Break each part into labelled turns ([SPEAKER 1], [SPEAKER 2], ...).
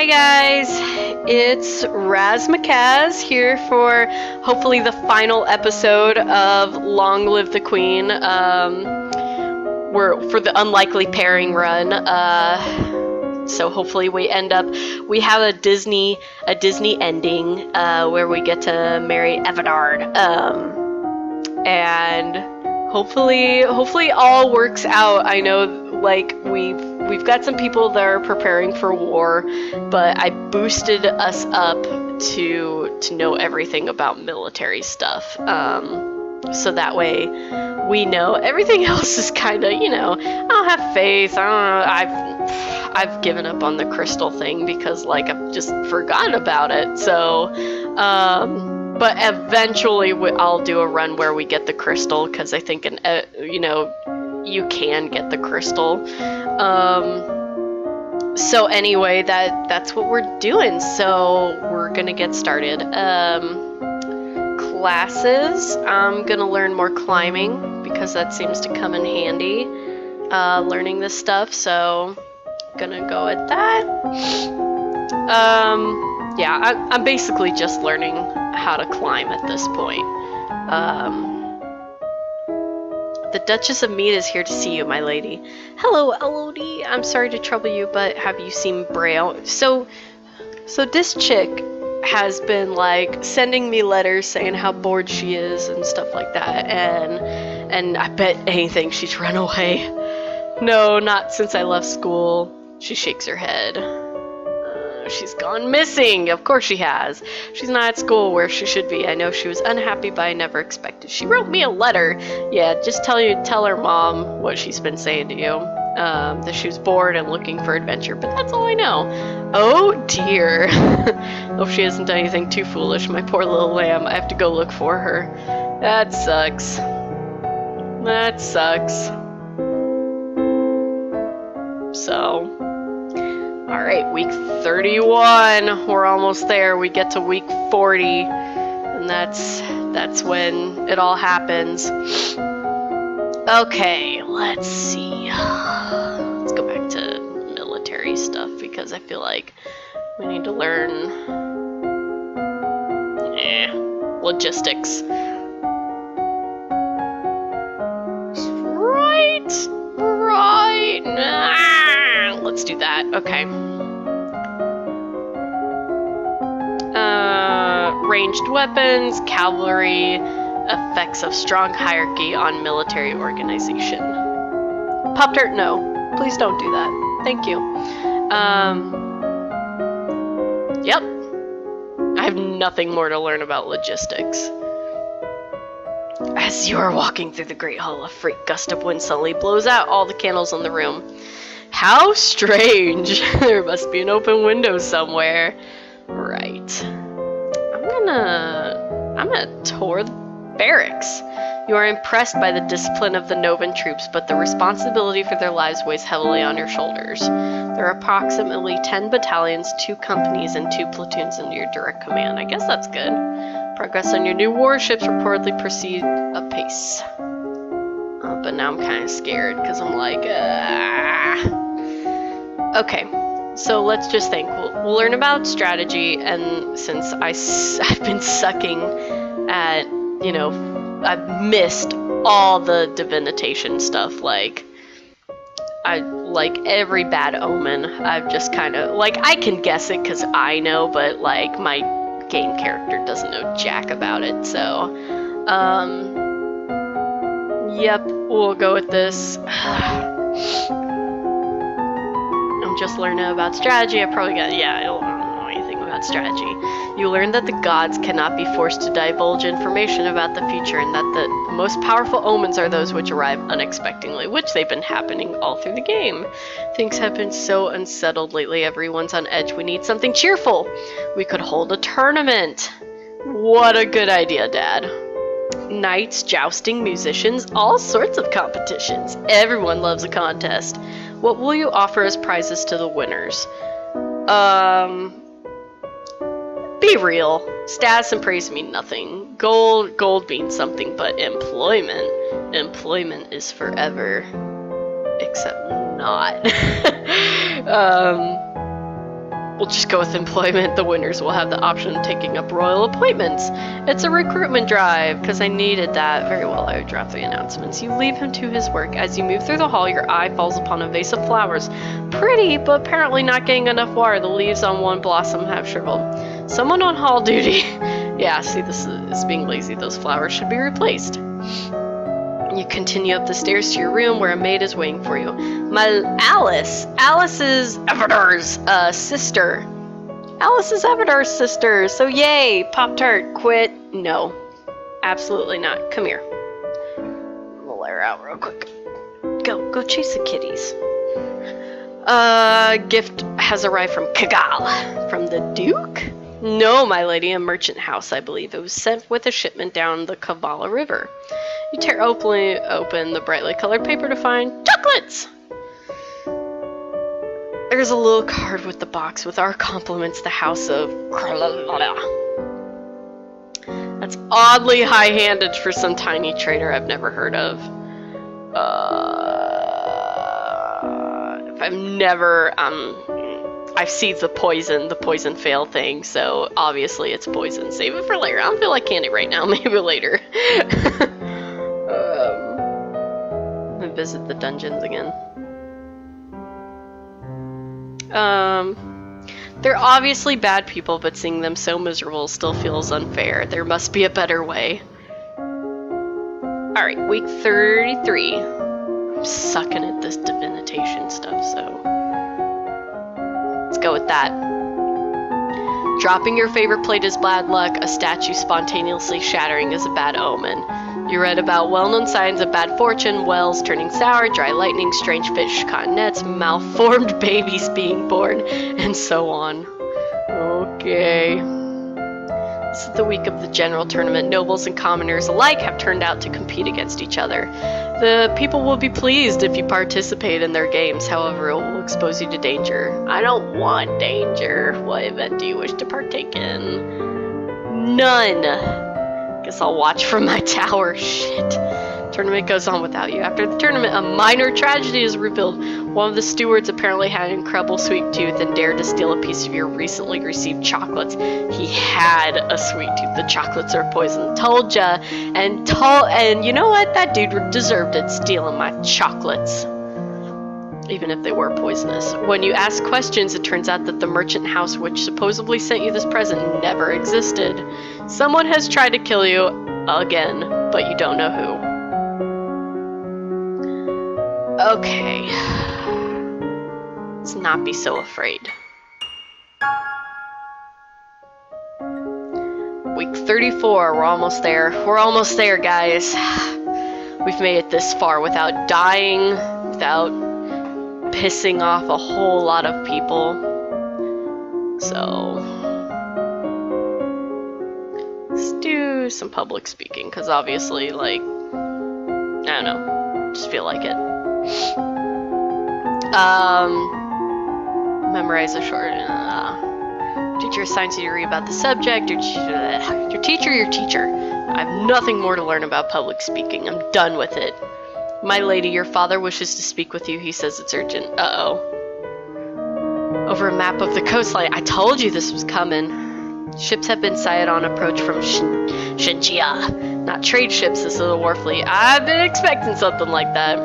[SPEAKER 1] Hey guys, it's Raz McCaz here for hopefully the final episode of Long Live the Queen. We're for the unlikely pairing run. So hopefully we have a Disney ending where we get to marry Evanard. And hopefully all works out. I know like we've got some people that are preparing for war, but I boosted us up to know everything about military stuff. So that way we know everything else is kind of, I don't have faith. I don't know. I've given up on the crystal thing because like I've just forgotten about it. So, but eventually I'll do a run where we get the crystal because I think you can get the crystal. So anyway, that's what we're doing. So we're gonna get started. Classes. I'm gonna learn more climbing because that seems to come in handy. Learning this stuff, so gonna go at that. Yeah, I'm basically just learning how to climb at this point. The Duchess of Mead is here to see you, my lady. Hello, Elodie. I'm sorry to trouble you, but have you seen Braille? So this chick has been like sending me letters saying how bored she is and stuff like that, and I bet anything she's run away. No, not since I left school. She shakes her head. She's gone missing. Of course she has. She's not at school where she should be. I know she was unhappy, but I never expected. She wrote me a letter. Yeah, just tell her mom what she's been saying to you. That she was bored and looking for adventure, but that's all I know. Oh dear. Hope she hasn't done anything too foolish. My poor little lamb. I have to go look for her. That sucks. That sucks. So, alright, week 31. We're almost there. We get to week 40. And that's when it all happens. Okay, let's see. Let's go back to military stuff because I feel like we need to learn logistics. Right. Let's do that. Okay. Ranged weapons, cavalry, effects of strong hierarchy on military organization. Pop-Tart, no. Please don't do that. Thank you. Yep. I have nothing more to learn about logistics. As you are walking through the Great Hall, a freak gust of wind suddenly blows out all the candles in the room. How strange. There must be an open window somewhere. Right. I'm gonna tour the barracks. You are impressed by the discipline of the Novan troops, but the responsibility for their lives weighs heavily on your shoulders. There are approximately 10 battalions, 2 companies, and 2 platoons under your direct command. I guess that's good. Progress on your new warships reportedly proceed apace. But now I'm kind of scared because I'm like, Okay, so let's just think. We'll learn about strategy, and since I've been sucking at, I've missed all the divinitation stuff, like every bad omen, I've just kind of, like, I can guess it because I know, but, like, my game character doesn't know jack about it, so, yep, we'll go with this. I'm just learning about strategy. I don't know anything about strategy. You learn that the gods cannot be forced to divulge information about the future, and that the most powerful omens are those which arrive unexpectedly, which they've been happening all through the game. Things have been so unsettled lately. Everyone's on edge. We need something cheerful. We could hold a tournament. What a good idea, Dad. Knights, jousting, musicians, all sorts of competitions. Everyone loves a contest. What will you offer as prizes to the winners? Be real. Status and praise mean nothing. Gold means something, but employment is forever. Except not. We'll just go with employment. The winners will have the option of taking up royal appointments. It's a recruitment drive, because I needed that. Very well, I would drop the announcements. You leave him to his work. As you move through the hall, your eye falls upon a vase of flowers. Pretty, but apparently not getting enough water. The leaves on one blossom have shriveled. Someone on hall duty. Yeah, see, this is being lazy. Those flowers should be replaced. You continue up the stairs to your room where a maid is waiting for you. Alice is Avatar's sister. Alice is Avatar's sister, so yay! Pop-Tart, quit. No, absolutely not. Come here. We'll let her out real quick. Go chase the kitties. Gift has arrived from Kagal. From the Duke? No, my lady, a merchant house, I believe. It was sent with a shipment down the Kavala River. You tear open the brightly colored paper to find chocolates! There's a little card with the box with our compliments, the House of Kralalala. That's oddly high-handed for some tiny trader I've never heard of. I've seen the poison fail thing, so obviously it's poison. Save it for later. I don't feel like candy right now, maybe later. Let me visit the dungeons again. They're obviously bad people, but seeing them so miserable still feels unfair. There must be a better way. Alright, week 33. I'm sucking at this divination stuff, so let's go with that. Dropping your favorite plate is bad luck. A statue spontaneously shattering is a bad omen. You read about well-known signs of bad fortune, wells turning sour, dry lightning, strange fish caught in nets, malformed babies being born, and so on. Okay. This is the week of the general tournament. Nobles and commoners alike have turned out to compete against each other. The people will be pleased if you participate in their games, however it will expose you to danger. I don't want danger. What event do you wish to partake in? None. Guess I'll watch from my tower. Shit. Tournament goes on without you. After the tournament, a minor tragedy is revealed. One of the stewards apparently had an incredible sweet tooth and dared to steal a piece of your recently received chocolates. He had a sweet tooth. The chocolates are poison. Told ya. And you know what? That dude deserved it, stealing my chocolates. Even if they were poisonous. When you ask questions, it turns out that the merchant house which supposedly sent you this present never existed. Someone has tried to kill you again, but you don't know who. Okay. Let's not be so afraid. Week 34, we're almost there. We're almost there, guys. We've made it this far without dying, without pissing off a whole lot of people. So let's do some public speaking, because obviously, like, I don't know, just feel like it. Memorize a short teacher assigns you to read about the subject. Your teacher. I have nothing more to learn about public speaking. I'm done with it. My lady, your father wishes to speak with you. He says it's urgent. Uh-oh. Over a map of the coastline. I told you this was coming. Ships have been sighted on approach from Shinjia. Not trade ships, this is a war fleet. I've been expecting something like that.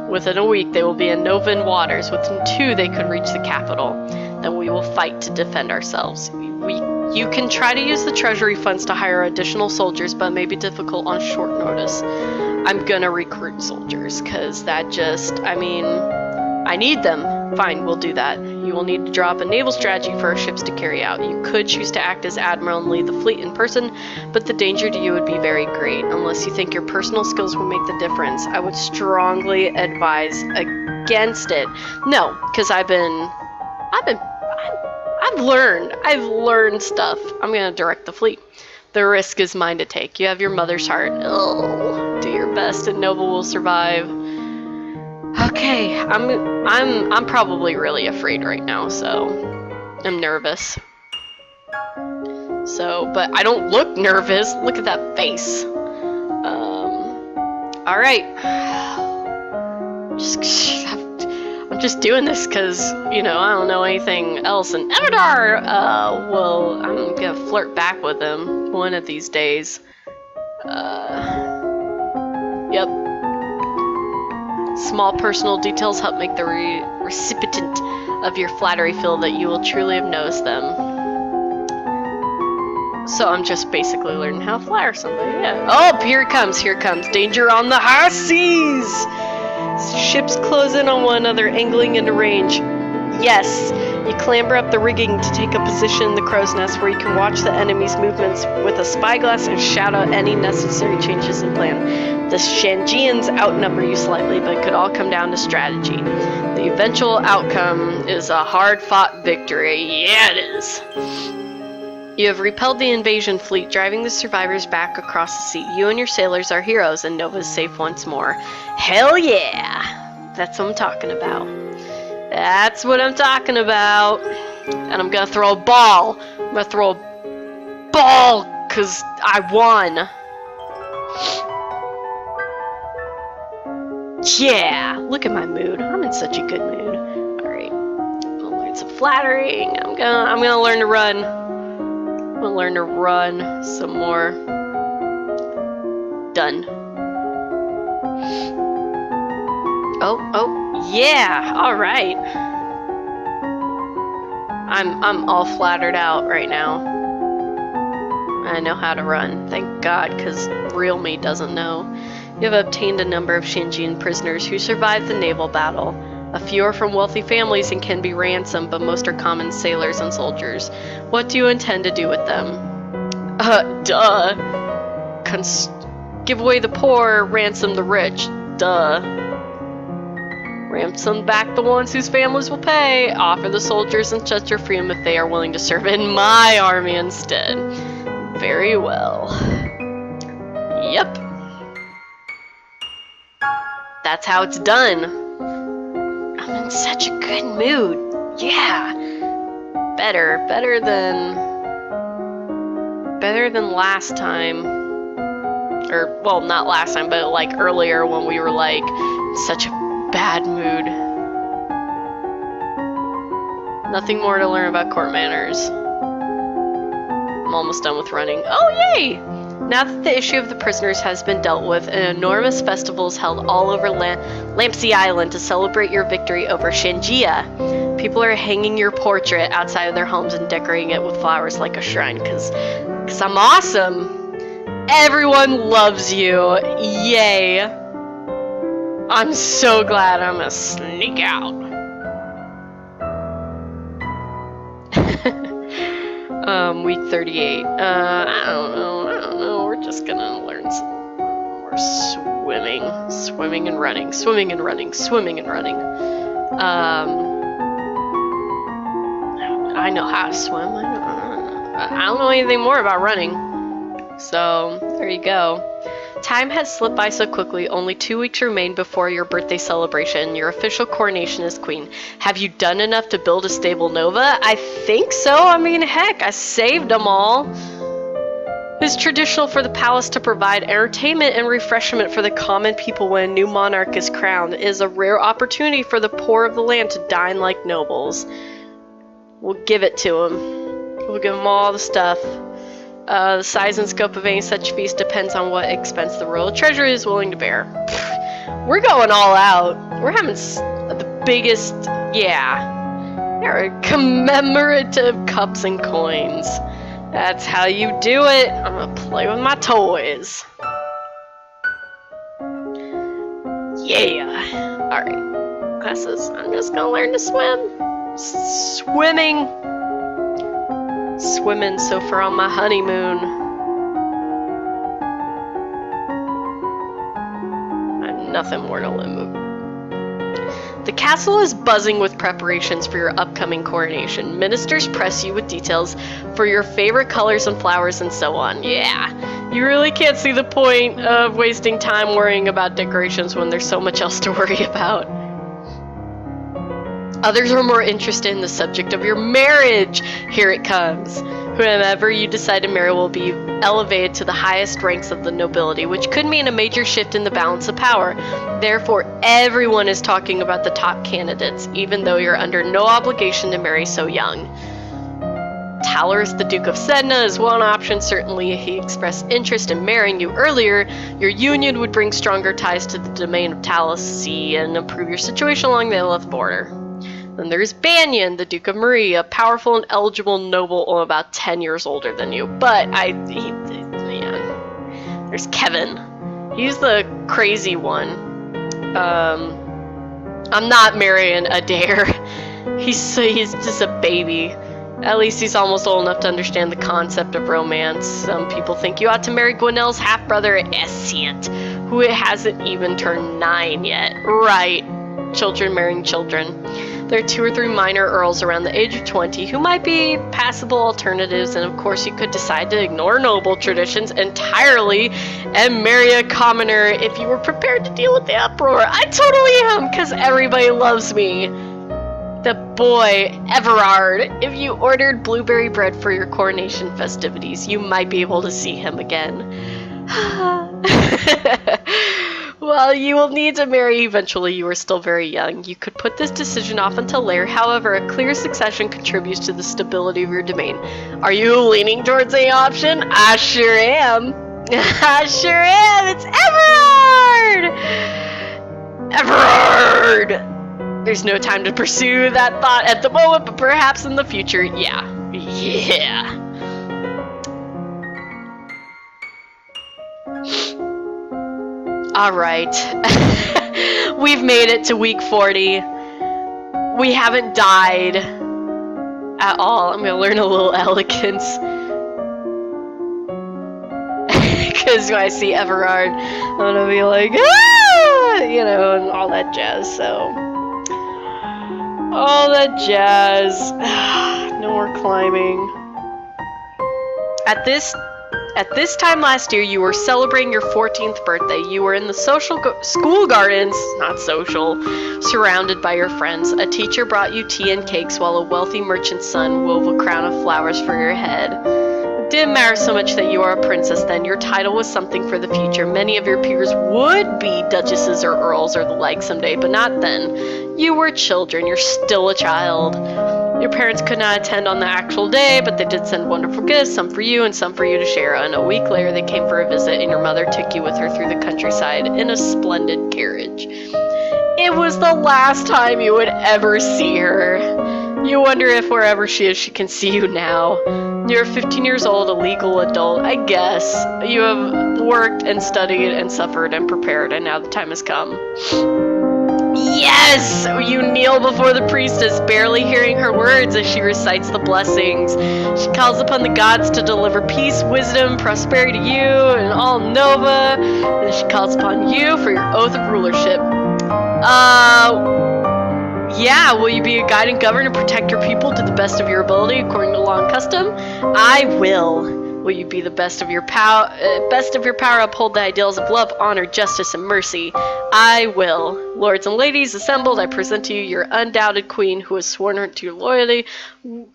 [SPEAKER 1] Within a week, they will be in Novan waters. Within 2, they could reach the capital. Then we will fight to defend ourselves. You can try to use the treasury funds to hire additional soldiers, but it may be difficult on short notice. I'm gonna recruit soldiers, because that just, I mean, I need them. Fine, we'll do that. You will need to draw up a naval strategy for our ships to carry out. You could choose to act as admiral and lead the fleet in person, but the danger to you would be very great. Unless you think your personal skills will make the difference, I would strongly advise against it. No, because I've learned stuff. I'm gonna direct the fleet. The risk is mine to take. You have your mother's heart. Oh, do your best and Nova will survive. Okay, I'm probably really afraid right now, so I'm nervous. So, but I don't look nervous. Look at that face. All right. I'm I'm just doing this because, you know, I don't know anything else. And Evadar, well, I'm gonna flirt back with him one of these days. Yep. Small personal details help make the recipient of your flattery feel that you will truly have noticed them. So I'm just basically learning how to flatter somebody, yeah. Oh, here it comes, here it comes. Danger on the high seas! Ships close in on one another, angling into range. Yes, you clamber up the rigging to take a position in the crow's nest where you can watch the enemy's movements with a spyglass and shout out any necessary changes in plan. The Shanjians outnumber you slightly, but it could all come down to strategy. The eventual outcome is a hard-fought victory. Yeah, it is. You have repelled the invasion fleet, driving the survivors back across the sea. You and your sailors are heroes, and Nova's safe once more. Hell yeah! That's what I'm talking about. That's what I'm talking about. And I'm gonna throw a ball. I'm gonna throw a ball, cause I won. Yeah! Look at my mood. I'm in such a good mood. Alright. I'm gonna learn some flattering. I'm gonna learn to run. I'm gonna learn to run some more. Done. Oh, yeah, alright. I'm all flattered out right now. I know how to run, thank God, because real me doesn't know. You have obtained a number of Shanjian prisoners who survived the naval battle. A few are from wealthy families and can be ransomed, but most are common sailors and soldiers. What do you intend to do with them? Give away the poor, ransom the rich. Duh. Ransom back the ones whose families will pay. Offer the soldiers and set your freedom if they are willing to serve in my army instead. Very well. Yep. That's how it's done. I'm in such a good mood. Yeah. Better than last time. Or, well, not last time, but like earlier when we were like in such a bad mood. Nothing more to learn about court manners. I'm almost done with running. Oh, yay! Now that the issue of the prisoners has been dealt with, an enormous festival is held all over Lampsey Island to celebrate your victory over Shanjia. People are hanging your portrait outside of their homes and decorating it with flowers like a shrine, cause I'm awesome! Everyone loves you! Yay! I'm so glad I'm gonna sneak out. Week 38. I don't know. We're just gonna learn some more swimming. Swimming and running. Swimming and running. Swimming and running. I know how to swim. I don't know anything more about running. So, there you go. Time has slipped by so quickly. Only 2 weeks remain before your birthday celebration. Your official coronation as queen. Have you done enough to build a stable Nova? I think so. I mean, heck, I saved them all. It is traditional for the palace to provide entertainment and refreshment for the common people when a new monarch is crowned. It is a rare opportunity for the poor of the land to dine like nobles. We'll give it to them. We'll give them all the stuff. The size and scope of any such feast depends on what expense the royal treasury is willing to bear. We're going all out. We're having the biggest, yeah. There are commemorative cups and coins. That's how you do it. I'm gonna play with my toys. Yeah. Alright. Classes. I'm just gonna learn to swim. Swimming. Swimming so far on my honeymoon. I have nothing more to live. The castle is buzzing with preparations for your upcoming coronation. Ministers press you with details for your favorite colors and flowers and so on. Yeah, you really can't see the point of wasting time worrying about decorations when there's so much else to worry about. Others are more interested in the subject of your marriage. Here it comes. Whoever you decide to marry will be elevated to the highest ranks of the nobility, which could mean a major shift in the balance of power. Therefore, everyone is talking about the top candidates, even though you're under no obligation to marry so young. Talers, the Duke of Sedna, is one option. Certainly, he expressed interest in marrying you earlier. Your union would bring stronger ties to the domain of Talos Sea and improve your situation along the Eleth border. Then there's Banyan, the Duke of Marie, a powerful and eligible noble about 10 years older than you. But there's Kevin. He's the crazy one. I'm not marrying Adair. He's just a baby. At least he's almost old enough to understand the concept of romance. Some people think you ought to marry Gwenelle's half-brother, Essient, who hasn't even turned 9 yet. Right. Children marrying children. There are 2 or 3 minor earls around the age of 20 who might be passable alternatives, and of course you could decide to ignore noble traditions entirely and marry a commoner if you were prepared to deal with the uproar. I totally am, because everybody loves me. The boy, Everard. If you ordered blueberry bread for your coronation festivities, you might be able to see him again. Well, you will need to marry eventually. You are still very young. You could put this decision off until later. However, a clear succession contributes to the stability of your domain. Are you leaning towards any option? I sure am. I sure am. It's Everard! Everard! There's no time to pursue that thought at the moment, but perhaps in the future, yeah. Yeah. Alright. We've made it to week 40. We haven't died at all. I'm gonna learn a little elegance. Because when I see Everard, I'm gonna be like, ah! You know, and all that jazz, so. All that jazz. No more climbing. At this time last year, you were celebrating your 14th birthday. You were in the school gardens, not social, surrounded by your friends. A teacher brought you tea and cakes while a wealthy merchant's son wove a crown of flowers for your head. It didn't matter so much that you are a princess then. Your title was something for the future. Many of your peers would be duchesses or earls or the like someday, but not then. You were children. You're still a child. Your parents could not attend on the actual day, but they did send wonderful gifts, some for you and some for you to share. And a week later, they came for a visit, and your mother took you with her through the countryside in a splendid carriage. It was the last time you would ever see her. You wonder if wherever she is, she can see you now. You're 15 years old, a legal adult, I guess. You have worked and studied and suffered and prepared, and now the time has come. Yes! You kneel before the priestess, barely hearing her words as she recites the blessings. She calls upon the gods to deliver peace, wisdom, prosperity to you and all Nova. And she calls upon you for your oath of rulership. Yeah, will you be a guide and govern and protect your people to the best of your ability according to law and custom? I will. Will you be the best of your power, uphold the ideals of love, honor, justice, and mercy? I will. Lords and ladies assembled, I present to you your undoubted queen who has sworn her to your loyalty.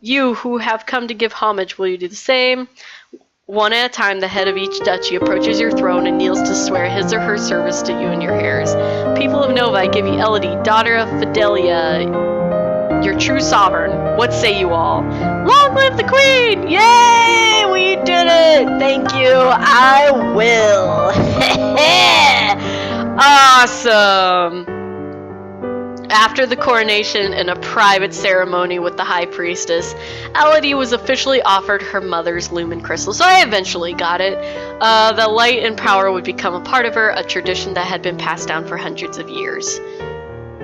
[SPEAKER 1] You who have come to give homage, will you do the same? One at a time, the head of each duchy approaches your throne and kneels to swear his or her service to you and your heirs. People of Nova, I give you Elodie, daughter of Fidelia, your true sovereign. What say you all? Long live the queen! Yay! We did it! Thank you. I will. Awesome. After the coronation and a private ceremony with the high priestess, Elodie was officially offered her mother's lumen crystal, so I eventually got it. The light and power would become a part of her, a tradition that had been passed down for hundreds of years.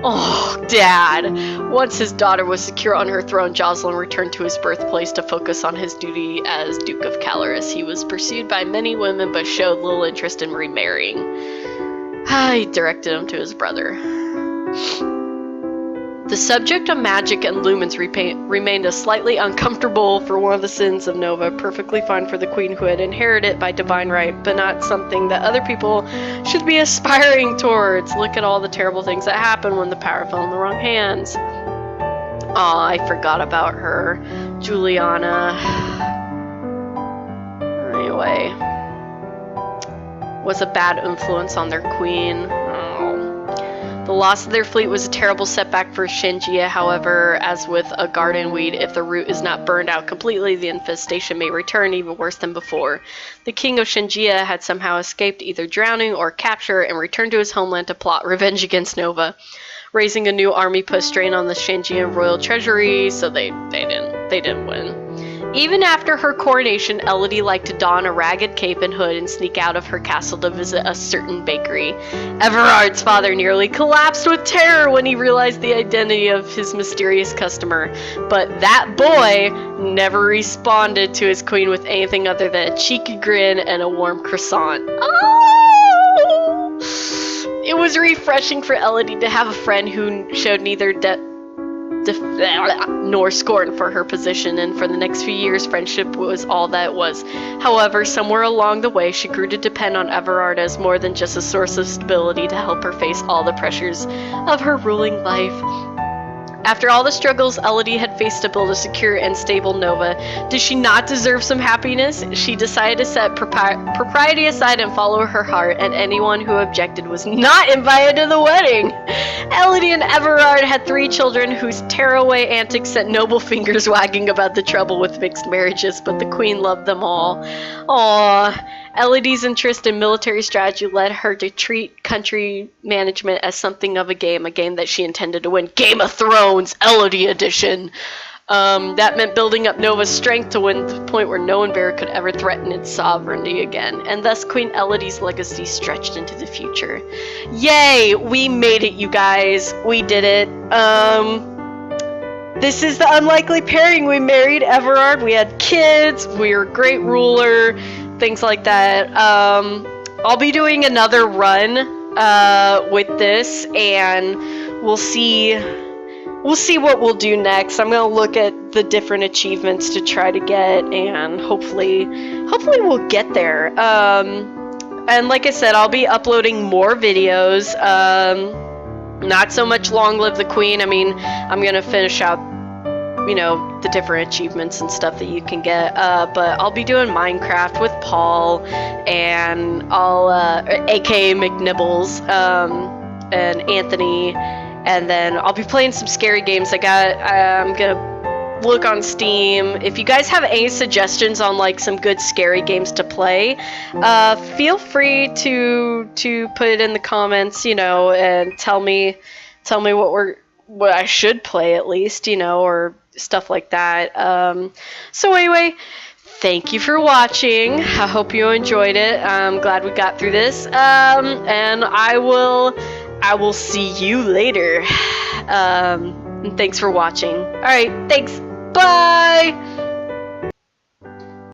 [SPEAKER 1] Oh, Dad! Once his daughter was secure on her throne, Jocelyn returned to his birthplace to focus on his duty as Duke of Caloris. He was pursued by many women, but showed little interest in remarrying. He directed him to his brother. The subject of magic and lumens remained a slightly uncomfortable for one of the sins of Nova, perfectly fine for the queen who had inherited it by divine right, but not something that other people should be aspiring towards. Look at all the terrible things that happen when the power fell in the wrong hands. Aw, I forgot about her. Juliana. anyway. Was a bad influence on their queen. The loss of their fleet was a terrible setback for Shanjia, however, as with a garden weed, if the root is not burned out completely, the infestation may return even worse than before. The king of Shanjia had somehow escaped either drowning or capture and returned to his homeland to plot revenge against Nova. Raising a new army put strain on the Shanjian royal treasury, so they didn't win. Even after her coronation, Elodie liked to don a ragged cape and hood and sneak out of her castle to visit a certain bakery. Everard's father nearly collapsed with terror when he realized the identity of his mysterious customer, but that boy never responded to his queen with anything other than a cheeky grin and a warm croissant. Oh! It was refreshing for Elodie to have a friend who showed neither nor scorn for her position, and for the next few years friendship was all that it was. However, somewhere along the way she grew to depend on Everard as more than just a source of stability to help her face all the pressures of her ruling life. After all the struggles Elodie had faced to build a secure and stable Nova, did she not deserve some happiness? She decided to set propriety aside and follow her heart, and anyone who objected was not invited to the wedding. Elodie and Everard had 3 children whose tearaway antics sent noble fingers wagging about the trouble with mixed marriages, but the queen loved them all. Aww. Elodie's interest in military strategy led her to treat country management as something of a game that she intended to win. Game of Thrones, Elodie edition. That meant building up Nova's strength to win to the point where no one bear could ever threaten its sovereignty again, and thus Queen Elodie's legacy stretched into the future. Yay! We made it, you guys. We did it. This is the unlikely pairing. We married Everard, we had kids, we were a great ruler, things like that. I'll be doing another run with this, and we'll see what we'll do next. I'm gonna look at the different achievements to try to get, and hopefully we'll get there. And like I said, I'll be uploading more videos. Not so much Long Live the Queen. I mean, I'm gonna finish out, you know, the different achievements and stuff that you can get, but I'll be doing Minecraft with Paul, and I'll aka McNibbles, and Anthony, and then I'll be playing some scary games. I'm gonna look on Steam. If you guys have any suggestions on like some good scary games to play, feel free to put it in the comments, you know, and tell me what I should play at least, you know, or stuff like that. So anyway, thank you for watching. I hope you enjoyed it. I'm glad we got through this. And I will see you later. Thanks for watching. All right, thanks. Bye.